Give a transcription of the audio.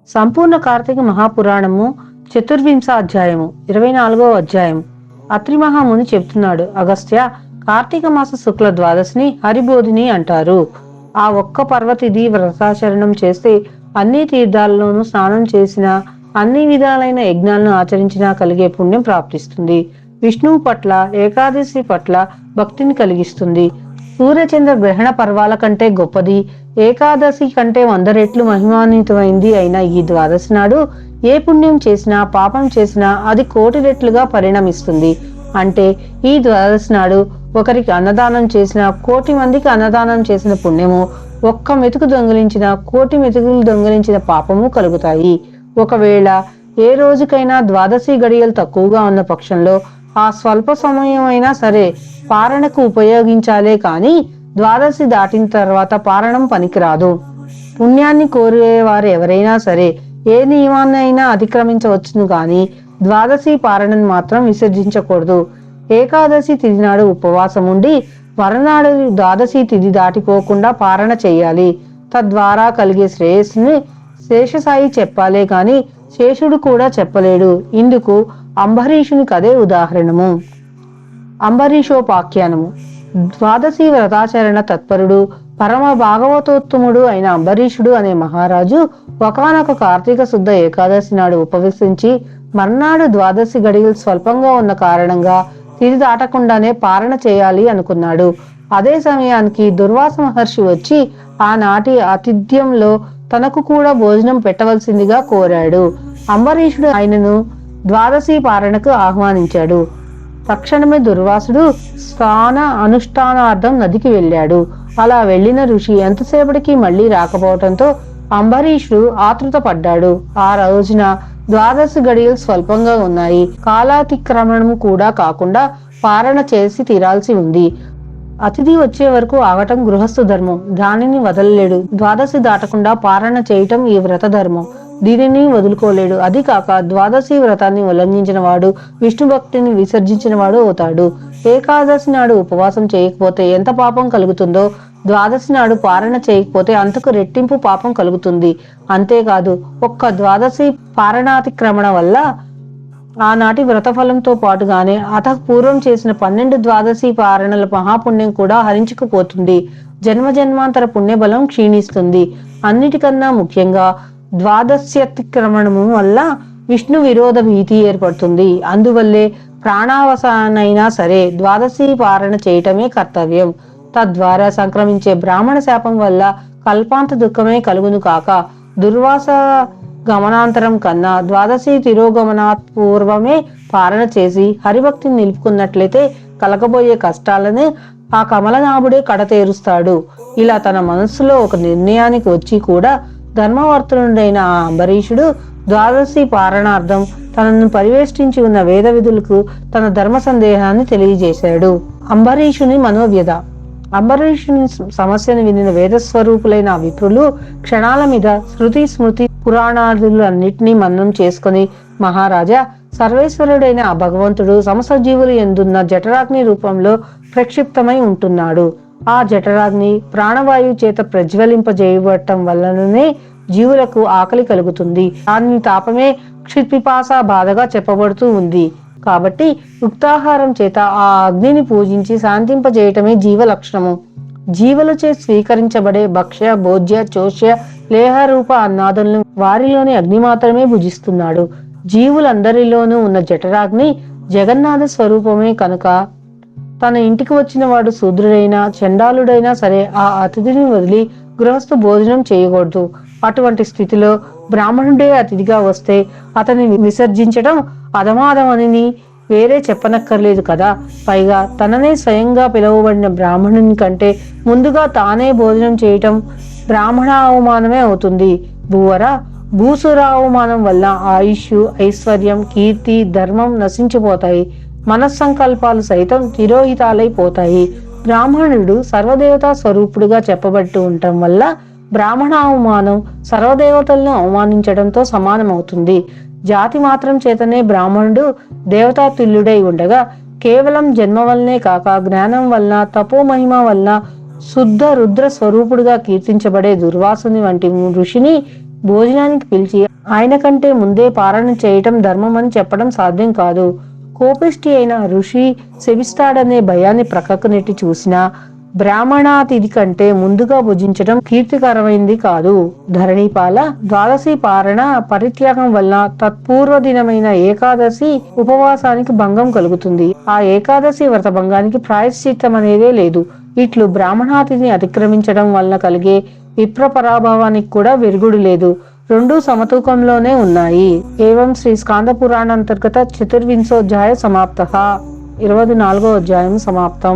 సంపూర్ణ కార్తీక మహాపురాణము చతుర్వింశ అధ్యాయము 24వ అధ్యాయం. అత్రి మహాముని చెప్తున్నాడు, అగస్త్య, కార్తీక మాస శుక్ల ద్వాదశిని హరిబోధిని అంటారు. ఆ ఒక్క పర్వతిథి వ్రతాచరణం చేస్తే అన్ని తీర్థాలలోనూ స్నానం చేసిన, అన్ని విధాలైన యజ్ఞాలను ఆచరించినా కలిగే పుణ్యం ప్రాప్తిస్తుంది. విష్ణువు పట్ల, ఏకాదశి పట్ల భక్తిని కలిగిస్తుంది. సూర్యచంద్ర గ్రహణ పర్వాల కంటే గొప్పది, ఏకాదశి కంటే 100 రెట్లు మహిమాన్వితమైంది అయిన ఈ ద్వాదశి నాడు ఏ పుణ్యం చేసినా, పాపం చేసినా అది 1,00,00,000 రెట్లుగా పరిణమిస్తుంది. అంటే ఈ ద్వాదశి నాడు ఒకరికి అన్నదానం చేసిన 1,00,00,000 మందికి అన్నదానం చేసిన పుణ్యము, ఒక్క మెతుకు దొంగిలించిన 1,00,00,000 మెతుకులు దొంగిలించిన పాపము కలుగుతాయి. ఒకవేళ ఏ రోజుకైనా ద్వాదశి గడియలు తక్కువగా ఉన్న పక్షంలో ఆ స్వల్ప సమయమైనా సరే పారణకు ఉపయోగించాలే కాని ద్వాదశి దాటిన తర్వాత పారణం పనికిరాదు. పుణ్యాన్ని కోరేవారు ఎవరైనా సరే ఏ నియమాన్నైనా అతిక్రమించవచ్చును గాని ద్వాదశి పారణను మాత్రం విసర్జించకూడదు. ఏకాదశి తిథి నాడు ఉపవాసం ఉండి మరునాడు ద్వాదశి తిథి దాటిపోకుండా పారణ చెయ్యాలి. తద్వారా కలిగే శ్రేయస్సుని శేషసాయి చెప్పాలే కాని శేషుడు కూడా చెప్పలేడు. ఇందుకు అంబరీషుని కదే ఉదాహరణము. అంబరీషోపాఖ్యానము. ద్వాదశి వ్రతాచరణ తత్పరుడు, పరమ భాగవతోత్తముడు అయిన అంబరీషుడు అనే మహారాజు ఒకానొక కార్తీక శుద్ధ ఏకాదశి నాడు ఉపవసించి మర్నాడు ద్వాదశి గడియలు స్వల్పంగా ఉన్న కారణంగా తిథి దాటకుండానే పారణ చేయాలి అనుకున్నాడు. అదే సమయానికి దుర్వాస మహర్షి వచ్చి ఆనాటి ఆతిథ్యంలో తనకు కూడా భోజనం పెట్టవలసిందిగా కోరాడు. అంబరీషుడు ఆయనను ద్వాదశి పారణకు ఆహ్వానించాడు. తక్షణమే దుర్వాసుడు స్నాన అనుష్ఠానార్థం నదికి వెళ్ళాడు. అలా వెళ్లిన ఋషి ఎంతసేపటికి మళ్లీ రాకపోవటంతో అంబరీషుడు ఆతృత పడ్డాడు. ఆ రోజున ద్వాదశి గడియలు స్వల్పంగా ఉన్నాయి. కాలాతిక్రమణము కూడా కాకుండా పారణ చేసి తీరాల్సి ఉంది. అతిథి వచ్చే వరకు ఆగటం గృహస్థు ధర్మం, దానిని వదలలేడు. ద్వాదశి దాటకుండా పారణ చేయటం ఈ వ్రత ధర్మం, దీనిని వదులుకోలేడు. అది కాక ద్వాదశి వ్రతాన్ని ఉల్లంఘించిన వాడు విష్ణు భక్తిని విసర్జించిన వాడు అవుతాడు. ఏకాదశి నాడు ఉపవాసం చేయకపోతే ఎంత పాపం కలుగుతుందో ద్వాదశి నాడు పారణ చేయకపోతే అంతకు రెట్టింపు పాపం కలుగుతుంది. అంతేకాదు, ఒక్క ద్వాదశి పారణాతిక్రమణ వల్ల ఆనాటి వ్రతఫలంతో పాటుగానే పూర్వం చేసిన 12 ద్వాదశి పారణల మహాపుణ్యం కూడా హరించుకుపోతుంది. జన్మజన్మాంతర పుణ్యబలం క్షీణిస్తుంది. అన్నిటికన్నా ముఖ్యంగా ద్వాదశ్యతిక్రమణము వల్ల విష్ణు విరోధ భీతి ఏర్పడుతుంది. అందువల్లే ప్రాణావసానైనా సరే ద్వాదశి పారణ చేయటమే కర్తవ్యం. తద్వారా సంక్రమించే బ్రాహ్మణ శాపం వల్ల కల్పాంత దుఃఖమే కలుగును కాక దుర్వాస గమనాంతరం కన్నా ద్వాదశి తిరోగమనాత్ పూర్వమే పారణ చేసి హరిభక్తిని నిలుపుకున్నట్లయితే కలగబోయే కష్టాలను ఆ కమలనాభుడే కడతేరుస్తాడు. ఇలా తన మనస్సులో ఒక నిర్ణయానికి వచ్చి కూడా ధర్మవర్తనుడైన ఆ అంబరీషుడు ద్వాదశి పారణార్థం తనను పరివేష్టించి ఉన్న వేద విధులకు తన ధర్మ సందేహాన్ని తెలియజేశాడు. అంబరీషుని మనోవ్యధ. అంబరీషుని సమస్యను వినిన వేదస్వరూపులైన విప్రులు క్షణాల మీద శృతి స్మృతి పురాణాదులన్నిటినీ మన్నం చేసుకుని, మహారాజా, సర్వేశ్వరుడైన ఆ భగవంతుడు సమసజీవులు ఎందున్న జఠరాగ్ని రూపంలో ప్రక్షిప్తమై ఉంటున్నాడు. ఆ జఠరాగ్ని ప్రాణవాయువు చేత ప్రజ్వలింపజేయబడటం వలననే జీవులకు ఆకలి కలుగుతుంది. దాని తాపమే క్షిపిపాస బాధగా చెప్పబడుతూ ఉంది. కాబట్టి యుక్తాహారం చేత ఆ అగ్నిని పూజించి శాంతింపజేయటమే జీవ లక్షణము. జీవులచే స్వీకరించబడే భక్ష్య, భోజ్య, చోష్య, లేహ రూప అన్నాదులను వారిలోని అగ్ని మాత్రమే భుజిస్తున్నాడు. జీవులందరిలోనూ ఉన్న జఠరాగ్ని జగన్నాథ స్వరూపమే కనుక తన ఇంటికి వచ్చిన వాడు శూద్రుడైనా చండాలుడైనా సరే ఆ అతిథిని వదిలి గృహస్థు భోజనం చేయకూడదు. అటువంటి స్థితిలో బ్రాహ్మణుడే అతిథిగా వస్తే అతన్ని విసర్జించడం అధమాధమని వేరే చెప్పనక్కర్లేదు కదా. పైగా తననే స్వయంగా పిలువబడిన బ్రాహ్మణుని కంటే ముందుగా తానే భోజనం చేయటం బ్రాహ్మణ అవమానమే అవుతుంది. భూసురావమానం వల్ల ఆయుష్, ఐశ్వర్యం, కీర్తి, ధర్మం నశించిపోతాయి. మనస్సంకల్పాలు సైతం తిరోహితాలైపోతాయి. బ్రాహ్మణుడు సర్వదేవతా స్వరూపుడుగా చెప్పబట్టి ఉండటం వల్ల బ్రాహ్మణ అవమానం సర్వదేవతలను అవమానించడంతో సమానమవుతుంది. జాతి మాత్రం చేతనే బ్రాహ్మణుడు దేవతాతుల్యుడై ఉండగా కేవలం జన్మ వల్లనే కాక జ్ఞానం వలన, తపోమహిమ వలన శుద్ధ రుద్ర స్వరూపుడుగా కీర్తించబడే దుర్వాసుని వంటి ఋషిని భోజనానికి పిలిచి ఆయన కంటే ముందే పారణ చేయటం ధర్మమని చెప్పడం సాధ్యం కాదు. కోపిష్టి అయిన ఋషి శపిస్తాడనే భయాన్ని ప్రక్కకు నెట్టి చూసినా బ్రాహ్మణాతిథి కంటే ముందుగా భుజించడం కీర్తికరమైంది కాదు. ధరణిపాల ద్వాదశి పారణ పరిత్యాగం వలన తత్పూర్వ దినమైన ఏకాదశి ఉపవాసానికి భంగం కలుగుతుంది. ఆ ఏకాదశి వ్రత భంగానికి ప్రాయశ్చిత్తం అనేదే లేదు. ఇట్లు బ్రాహ్మణాతిథిని అతిక్రమించడం వలన కలిగే విప్ర పరాభవానికి కూడా విరుగుడు లేదు. రెండూ సమతూకంలోనే ఉన్నాయి. ఏవం శ్రీ స్కాంద పురాణ అంతర్గత చతుర్వింశోధ్యాయ సమాప్త. 24వ అధ్యాయం సమాప్తం.